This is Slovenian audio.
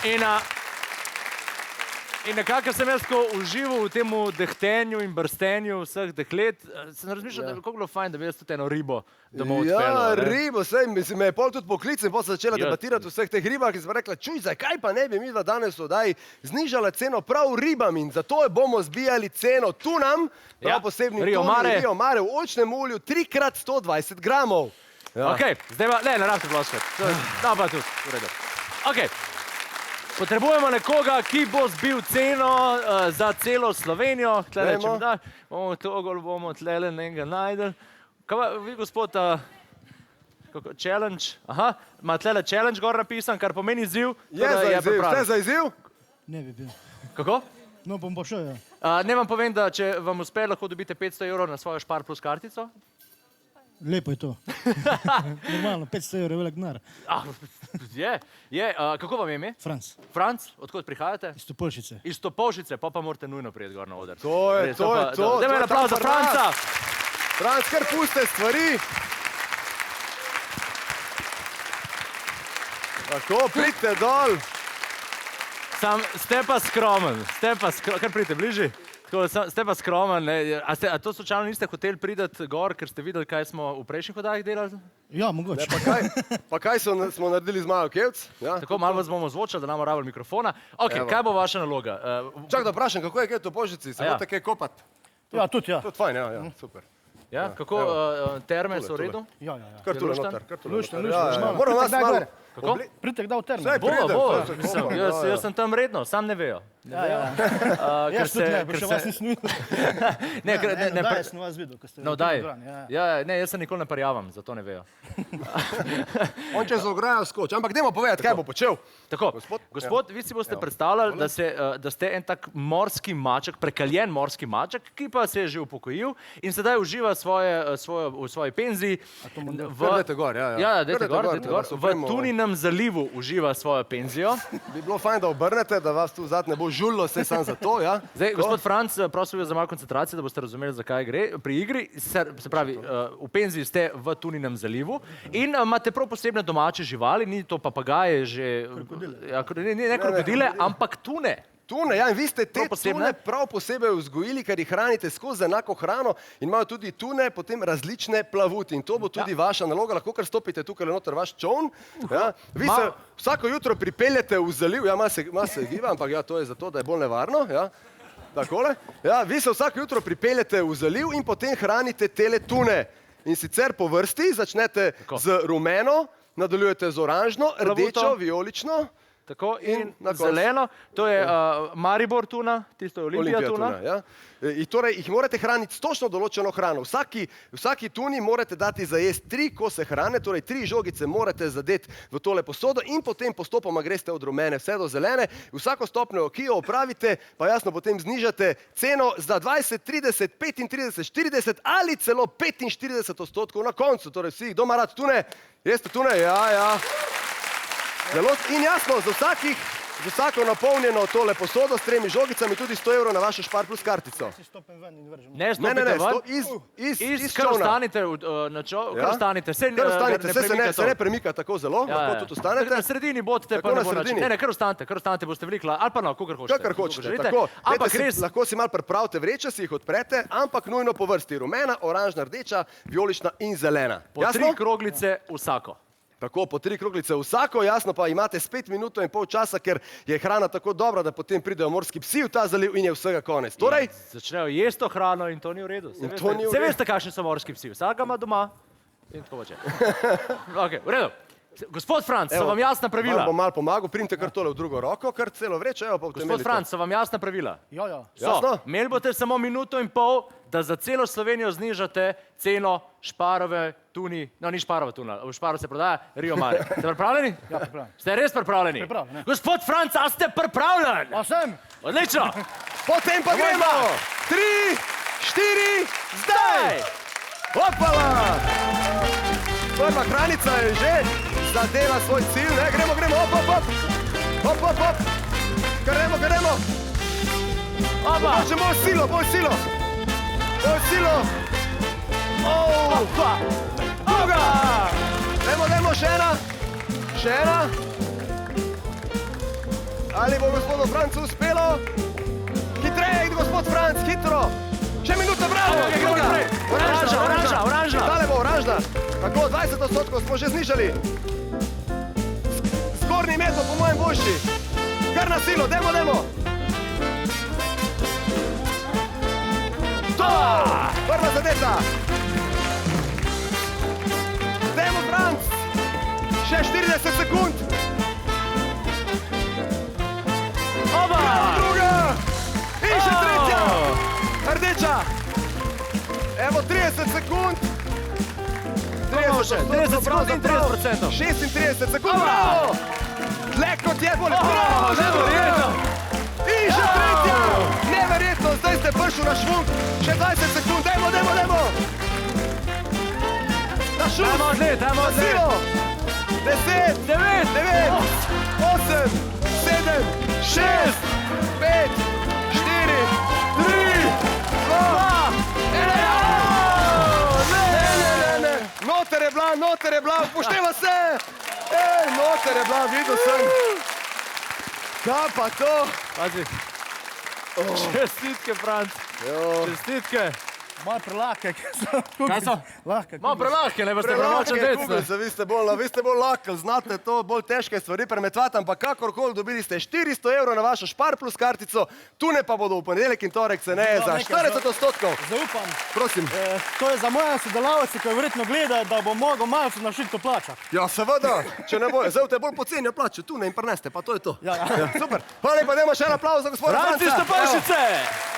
In nekako sem jaz užival v tem dehtenju in brstenju vseh deklet. Sem razmišljal, da bi bilo fajn, da bi jaz tudi eno ribo domov odpeljal. Ja, ribo, sej, mislim, me je pol tudi poklic in pol se začela debatirati o vseh teh ribah in sem rekla, čuj, zakaj pa ne bi mi danes v oddaji znižala ceno prav ribam in zato bomo zbijali ceno tunam, prav posebni Rio Mare v oljčnem olju 3x120 gramov. Okej, zdaj pa, ne rabite ploskati. Da pa tudi, v redu. Okej. Potrebujemo nekoga, ki bo zbil ceno za celo Slovenijo. Tlele, če mi da, bomo tlele nekaj najdel. Kaj pa vi, gospod, challenge? Aha, ima tlele challenge gor napisan, kar pomeni izziv. Ste za izziv? Ne bi bil. Kako? No, bom pa šel, ja. Ne vam povem, da če vam uspe, lahko dobite 500 € na svojo Spar Plus kartico. Lepo je to. Normalno, 500 € je velik denar. Je. Kako vam je ime? Franc. Franc? Odkot prihajate? Iz Topolšice. Iz Topolšice, pa morate nujno prijeti gor na oder. To je to. Dajmo en aplavz za Franca. Franc, kar puste stvari. Tako, pridite dol. Ste pa skromen, kar pridite bližje. Ste pa skromen, a to slučajno niste hoteli priti gor, ker ste videli, kaj smo v prejšnjih oddajah delali? Ja, mogoče. Pa kaj smo naredili z Majo Kevc? Tako, malo vas bomo zvočali, da nam rabili mikrofona. Ok, kaj bo vaša naloga? Čak, da vprašam, kako je kaj v Topolšici? Se boste kaj kopati? Ja, tudi ja. Tudi fajn, ja, super. Ja, kako terme so v redu? Ja. Kar tule noter. Lušten. Moram vas malo... Kako? Pridite kdaj v terme. Bo. Jaz sem tam redno, sam ne vejo. Jaz tudi ne, še vas nisem videl. Ne, daj, sem vas videl, ko ste... No, daj. Ne, jaz se nikoli ne parjavam, zato ne vejo. On čez ograjo skoči, ampak dajmo povedati, kaj bo počel. Tako, gospod, vi si boste predstavljali, da ste en tak morski maček, prekaljen morski maček, ki pa se je že upokojil in sedaj uživa v svoji penziji. Dajte gor, dajte gor. V Tuninem zalivu uživa svojo penzijo. Bi bilo fajn, da obrnete, da vas tu zad ne bo žulilo, vse sam za to, ja. Zdaj, gospod Franc, prosim za malo koncentracije, da boste razumeli, zakaj gre. Pri igri, se pravi, v penziji ste v Tuninem zalivu in imate prav posebne domače živali, ni to papagaje že... Ne krokodile, ampak tune. Tune, ja, in vi ste te tune prav posebej vzgojili, ker jih hranite skozi enako hrano in imajo tudi tune potem različne plavuti. In to bo tudi vaša naloga, lahko kar stopite tukaj noter vaš čovn. Vi se vsako jutro pripeljete v zaliv, ja, malo se giba, ampak ja, to je zato, da je bolj nevarno, ja. Takole. Ja, vi se vsako jutro pripeljete v zaliv in potem hranite tele tune. In sicer po vrsti začnete z rumeno, nadaljujete z oranžno, rdečo, vijolično. Tako, in zeleno, to je Maribor tuna, tisto je Olimpija tuna. In torej jih morate hraniti s točno določeno hrano. Vsaki tuni morate dati za jesti 3 kose hrane, torej 3 žogice morate zadeti v tole posodo in potem postopoma greste od rumene vse do zelene. Vsako stopnjo, ki jo opravite, pa jasno potem znižate ceno za 20, 30, 35, 40 ali celo 45% na koncu. Torej vsi, kdo ima rad tune? Jeste tune? Ja. In jasno, za vsako napolnjeno tole posodo s 3 žogicami tudi 100 € na vašo Spar Plus kartico. Ne, stopite ven. Kar ostanite na kar ostanite. Se ne premika tako zelo, lahko tudi ostanete. Na sredini bodite, pa ne bo način. Ne, kar ostanite, boste vlikla, ali pa kakor hočete. Kakor hočete, tako. Lahko si malo prepravite vreče, si jih odprete, ampak nujno po vrsti. Rumena, oranžna, rdeča, vijolična in zelena. Po 3 kroglice vsako. Tako, po 3 kroglice vsako, jasno pa imate spet minuto in pol časa, ker je hrana tako dobra, da potem pridejo morski psi v ta zaliv in je vsega konec. Torej, začnejo jesti to hrano in to ni v redu. Se veste, kakšni so morski psi. Vsaka ima doma in tako boče. Ok, v redu. Gospod Franc, so vam jasna pravila? Bom malo pomagal, primite kar tole v drugo roko, kar celo vreče. Gospod Franc, so vam jasna pravila? Ja. Imeli boste samo minuto in pol, da za celo Slovenijo znižate ceno šparove tuni, no ni šparova tuna, v Šparu se prodaja Rio Mare. Ste pripravljeni? Ja, pripravljeni. Ste res pripravljeni? Pripravljeni. Gospod Franc, a ste pripravljeni? A sem. Odlično. Potem pa gremo. 3, 4, zdaj! Hopala! Prva hranica je že zadela svoj cilj, ne? Gremo, hop. Gremo. Opa! Bolj silo. Opa! Druga! Dajmo, še ena. Ali bo gospodu Francu uspelo? Hitreje, gospod Franc, hitro! Še minuto, bravo! Oranžna. Tale bo oranžna. Tako, 20% smo že znižali. Zgornji met bo po mojem boljši. Kar na silo, dajmo. To! Prva zadeta. Dajmo, Franc! Še 40 sekund. Oba! Druga! In še tretja! Rdeča! Evo 30 sekund! 30 sekund in 30%. 36 sekund, bravo! Tle kot je bolj, bravo! Neverjetno! In še tretja! Neverjetno, zdaj ste prišli na švung. Še 20 sekund, dajmo! Na švung! Dajmo Na silo! 10, 9, 8, 7, 6, 5, 4, 3, 2, 1. Ne. Noter je bila, upošteva se. Noter je bila, videl sem. Kaj pa to? Pazi. Čestitke, Franc. Čestitke. Malo prelahke. Kaj so? Lahke. Malo prelahke, ne boste premočen dec. Vi ste bolj lahko, znate to, bolj težke stvari premetvati, ampak kakorkoli dobili ste 400 evrov na vašo Spar Plus kartico, tune pa bodo v ponedeljek in torek ceneje za 40%. Zaupam. Prosim. To je za moje sodelavce, ki verjetno gledajo, da bo mogel malce na šito plačati. Ja, seveda, če ne bo, zdaj te bolj pocenijo plače, tune in preneste, pa to je to. Ja. Super. Hvala lepa, dajmo še en aplavz za gospoda Franci Franca. Stopalšice!